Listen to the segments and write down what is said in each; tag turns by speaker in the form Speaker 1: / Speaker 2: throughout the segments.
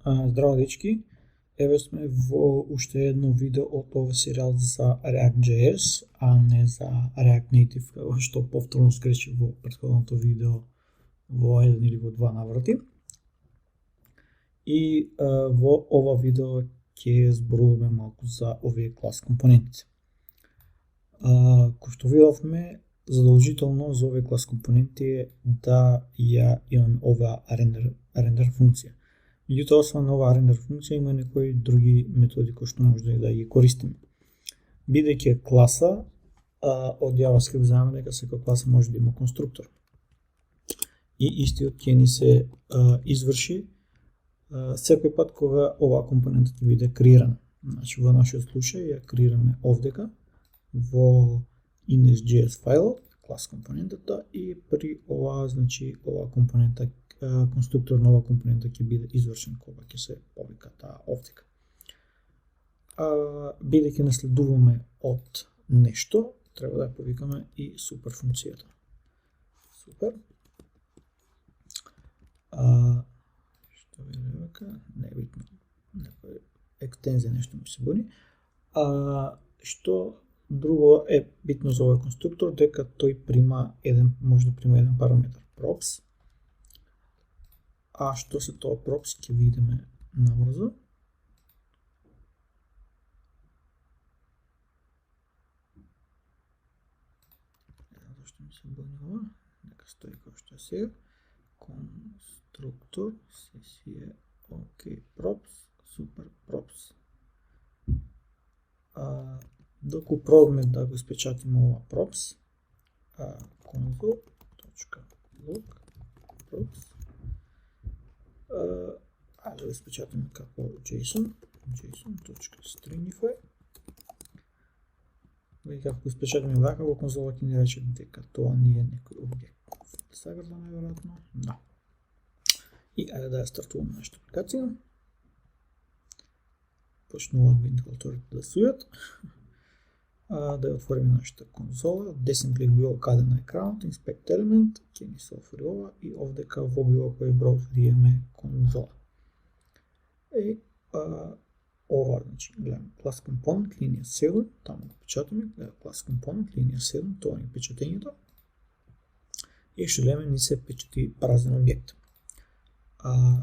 Speaker 1: Здраво дечки, еве сме во уште едно видео од овој серијал за React.js, а не за React Native, како што повторно скречи во претходното видео во еден или во два наврати. И во ова видео ќе зборуваме малку за овие клас компоненти. Кој што видовме, задолжително за овие клас компоненти е да ја имаме оваа рендер функција. Меѓутоа, освен оваа рендер функција, има некои други методи кои што може да ги користиме. Бидејќи класа, од JavaScript знаеме дека секоја класа може да има конструктор. И истиот ќе ни се изврши секој пат кога оваа компонента ќе биде креирана. Значи, во нашиот случај ја креираме овдека во index.js фајлот, клас компонентата, и при оваа, значи, оваа компонента, конструктор на оваа компонента ќе биде извршен кога ќе се повика таа овдека. Бидејќи наследуваме од нешто, треба да ја повикаме и супер функцијата. Супер. Што ви река, не е битно, некој екстензија нешто ми се буни. Што друго е битно за овој конструктор, дека тој може да прима еден параметар props. А што се тоа props ќе видиме набрзо. Зашто ми се буни ова? Нека стои како што е сега. Конструктор сесија OK props, супер props. Доку пробаме да го спечатиме ова props, console.log props, да го спечатиме како JSON.stringify. И како го спечатиме вака, во конзола ќе ни рече дека тоа не е некој објект. Сагарда најверојатно, да. И ајде да ја стартуваме нашата апликација. Почнуваат вентилаторите да сујат. Да ја отвориме нашата конзола, десен клик било каде на екранот, inspect element, ќе ни се отвори ова и овдека во било кој браузер имаме конзола. И ова, значи, гледаме class component, линија 7, таму го печатаме, class component, линија 7, тоа е печатењето. И што гледаме, ни се печати празен објект.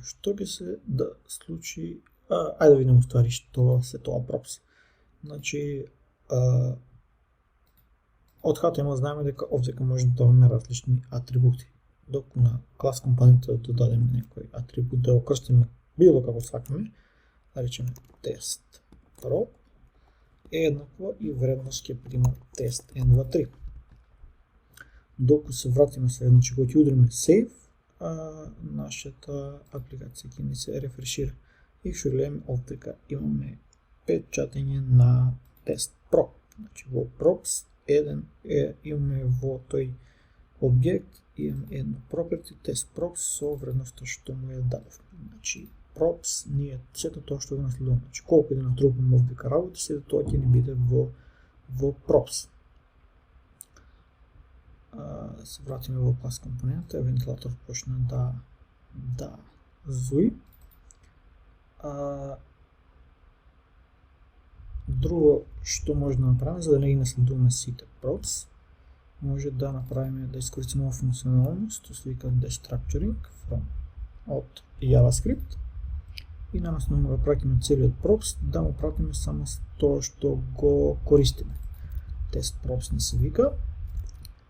Speaker 1: Што ќе се да случи, ајде да видиме уствари што се тоа props. Значи, од HTML знаеме дека овдека може да добавиме различни атрибути. Док на клас компонентот да додадеме некој атрибут, да го крстиме било како сакаме, да речеме тест prop е еднакво и вредност ќе прима тест n23. Доку се вратиме се, значи кога ќе удриме save, нашата апликација ќе ни се рефрешира. И што гледаме овдека имаме печатење на тест prop. Значи во props имаме во тој објект имаме едно property test props со вредноста што му ја дадов. Значи props ние сето тоа што го наследуваме. Значи колку да натрупаме овдека работа, сето тоа ќе ни биде во props. Се вратиме во клас компонента, вентилатор почна да зуи. Друго што може да направиме, за да не ги наследуваме сите props, може да направиме, да искористиме ова функционалност, што се вика destructuring од JavaScript, и наместо да му го пратиме целиот props, да му пратиме само тоа што го користиме. Test props не се вика,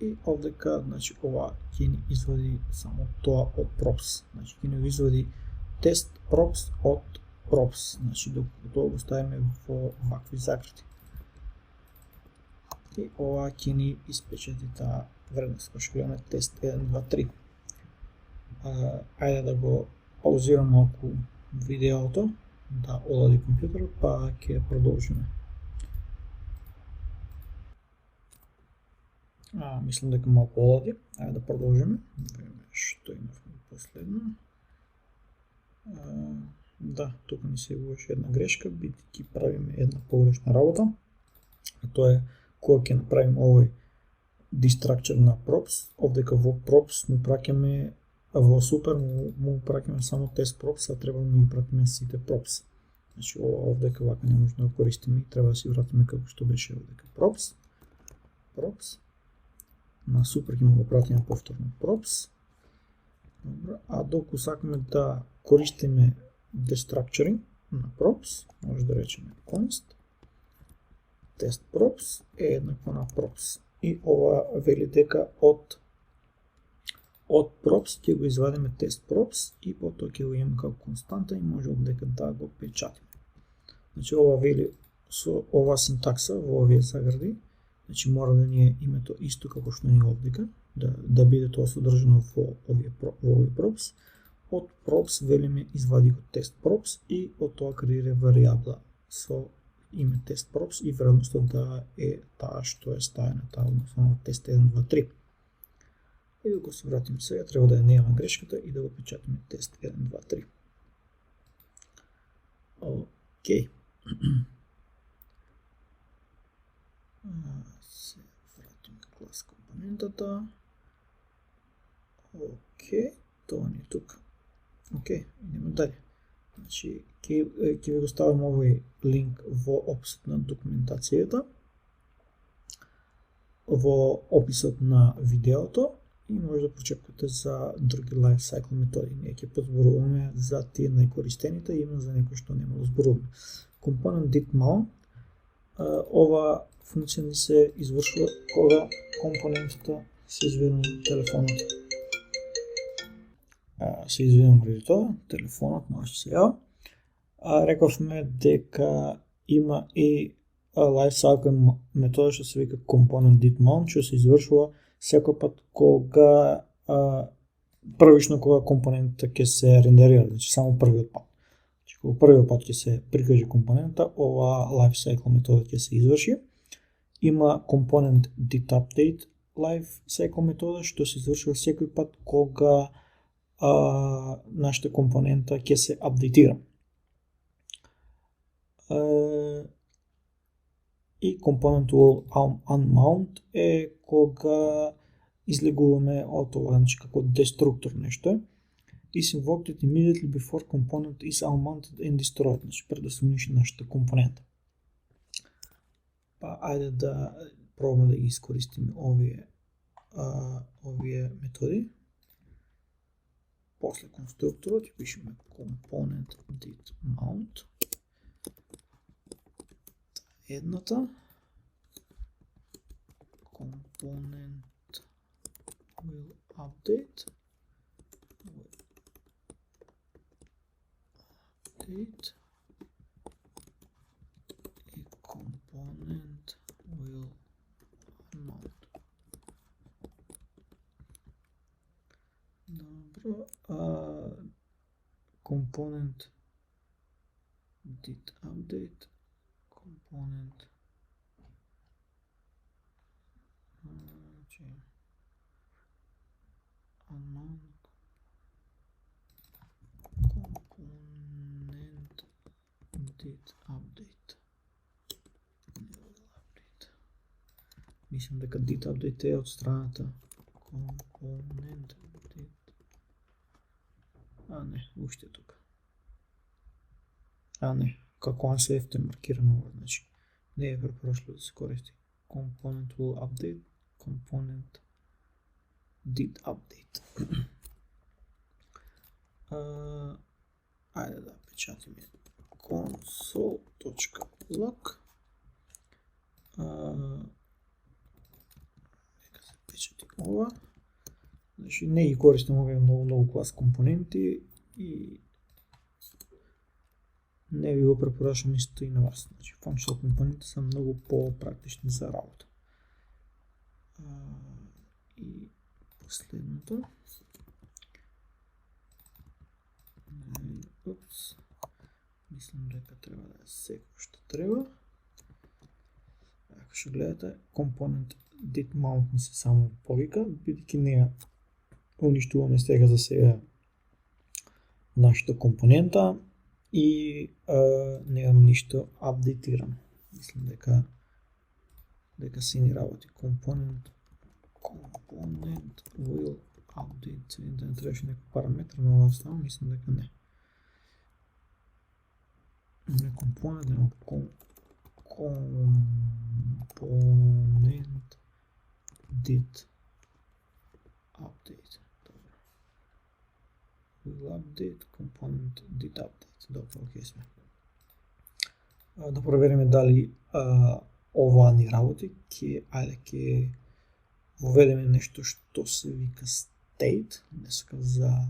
Speaker 1: и овдека, значи, ова ќе ни извади само тоа од props. Значи, ќе ни извади test props од props, значи докато тоа го ставиме во вакви закрити. И ова ќе ни испечати таа вредност, која што гледаме тест 1, 2, 3. Ајде да го паузирам малку видеото, да олади компјутерот, па ќе продолжиме. Мислам дека малку олади, ајде да продолжиме. Видиме што имавме последно. Да, тука ни се јавуваше една грешка, бидејќи правиме една погрешна работа. А тоа е кога ќе направиме овој destructure на props, овдека во props му праќаме во супер му праќаме само тест props, а треба да му ги пратиме сите props. Значи овдека вака не може да го користиме и треба да си вратиме како што беше овдека props. На супер ќе му го пратиме повторно props. Добро, а доколку сакаме да користиме destructuring на props, може да речеме const test props е еднакво на props. И ова вели дека од props ќе го извадиме test props и потоа ќе го имаме како константа и може овдека да го печатиме. Значи ова вели со ова синтакса во овие загради, значи мора да ни е името исто како што ни овдека, да биде тоа содржано во овие props. Од props велиме извади го test props и од тоа креира варијабла со име test props и вредноста да е таа што е стајана, таа односно тест 1, 2, 3. И докато се вратиме сега, треба да ја немаме грешката и да го печатиме тест 1, 2, 3. Окей. Се вратиме клас компонентата. Окей, тоа ни е тука. Окей, идеме дале. Значи, ќе ви го ставам овој линк во описот на документацијата, во описот на видеото и може да прочекате за други lifecycle методи. Ние ќе позборуваме за тие најкористените и има за некои што нема да зборуваме. Component did mount, ова функција ни се извршува кога компонентите се изведува телефонот. Се извинувам преди тоа, телефонот може се јава. Рековме дека има и lifecycle метода што се вика component did mount, што се извршува секој пат кога првично кога компонентите ќе се рендерира, значи само првиот пат. Значи кога првиот пат ќе се прикаже компонента, ова lifecycle метода ќе се изврши. Има component did update lifecycle метода што се извршува секој пат кога нашата компонента ќе се апдейтира. И component will unmount е кога излегуваме од ова, значи како деструктор нешто. Is invoked immediately before component is unmounted and destroyed, значи пред да се уништи нашата компонента. Па ајде да пробаме да ги искористиме овие методи. После конструкторот ќе пишеме component did mount. Едната component will update и component will mount. Добро, component did update, component unmount, component did update. Мислам дека did update е од страната component did. Не, уште е тука. Не, како unsafe е маркирано, значи не е препорочливо да се користи. Component will update, component did update. Ајде да печатиме console.log. Нека се печати ова. Значи не ги користам овие многу клас компоненти и не ви го препорачам исто и на вас. Значи functional компоненти се многу по-практични за работа. И последното. Мислам дека треба да е секој што треба. Ако што гледате, компонент did mount ми се само повика, бидејќи неја уништуваме за сега нашата компонента и немам ништо апдейтирано. Мислам дека си ни работи. Component will update, да не трябваше някакъв параметр, но да става, мислям дека не. Не компонент, но component did update. Добре. Will update, component did update. Добре, окей сме. Да провериме дали ова ни работи. Ќе воведеме нешто што се вика state, днеска за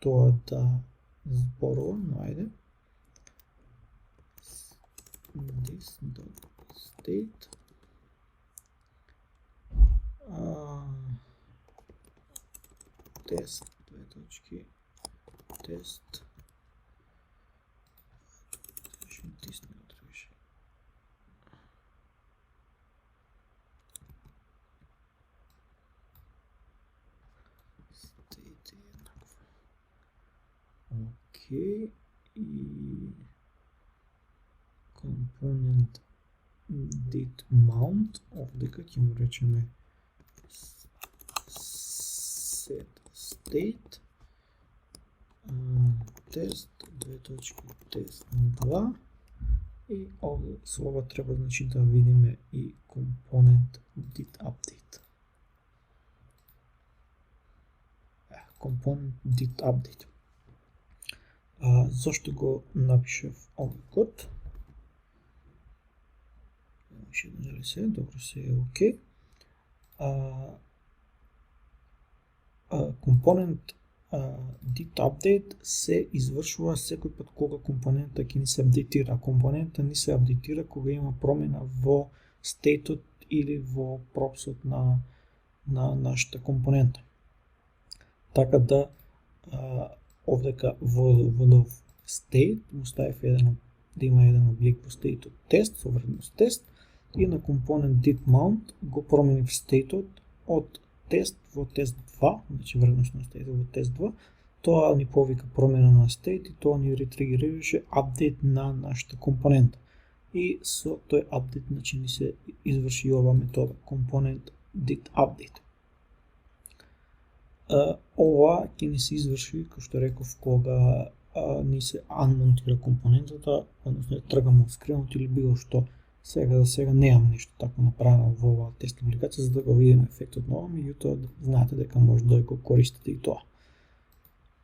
Speaker 1: тоа да зборува, но ајде. This.state test, test окей, и компонент did mount, овдека ќе му речеме set state test, test 2 и овде со ова треба значи да видиме и компонент did update. Компонент did update. Зошто го напишав овој код? Ще дали се, добро се е окей. Компонент did update се извршува секој пат кога компонента ќе ни се апдейтира. Компонента ни се апдейтира кога има промена во стейтот или во пропсот на нашата компонента. Така да овдека во нов state му ставив да има еден објект во стейтот тест со вредност тест и на компонент did mount го променив стейтот од тест во тест 2, значи вредност на стейтот во тест 2, тоа ни повика промена на стейт и тоа ни ретригерираше апдейт на нашата компонента. И со тој апдейт значи ни се изврши ова метода компонент did update. Ова ќе ни се изврши, како што реков, кога ни се анмонтира компонентата, односно тргаме од скринот или било што. Сега за сега немам нешто тако направено во оваа тест апликација за да го видиме ефектот на ова, меѓутоа знаете дека може да го користите и тоа.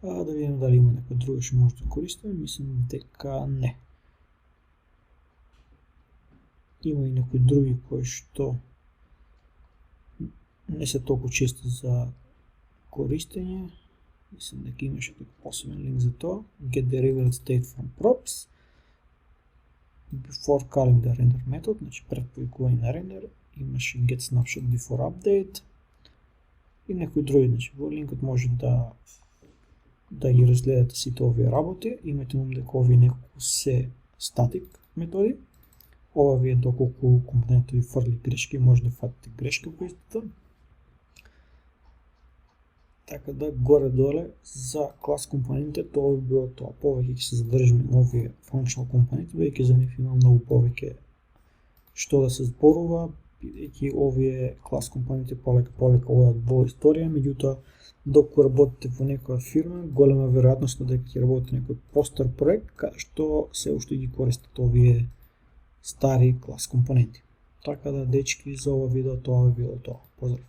Speaker 1: Да видиме дали има некој друг што може да користиме, мислам дека не. Има и некои други кои што не се толку често за користење. Мислам дека имаше посебен линк за тоа. Get delivered state from props. Before calling the render метод, значи пред повикување на рендер, имаше get snapshot before update и некои други, значи во линкот може да ги разгледате сите овие работи. Имате на ум дека овие неколку се статик методи. Ова ви е доколку компонентот ви фрли грешки, може да фатите грешка по истата. Така да горе-доле за клас компонентите тоа би било тоа. Повеќе ќе се задржиме на овие functional компоненти, бидејќи за нив има многу повеќе што да се зборува, бидејќи овие клас компоненти полека одат во историја, меѓутоа доколку работите во некоја фирма, голема веројатност дека ќе работите некој постар проект каде што се уште ги користат овие стари клас компоненти. Така да, дечки, за ова видео тоа би било тоа. Поздрав!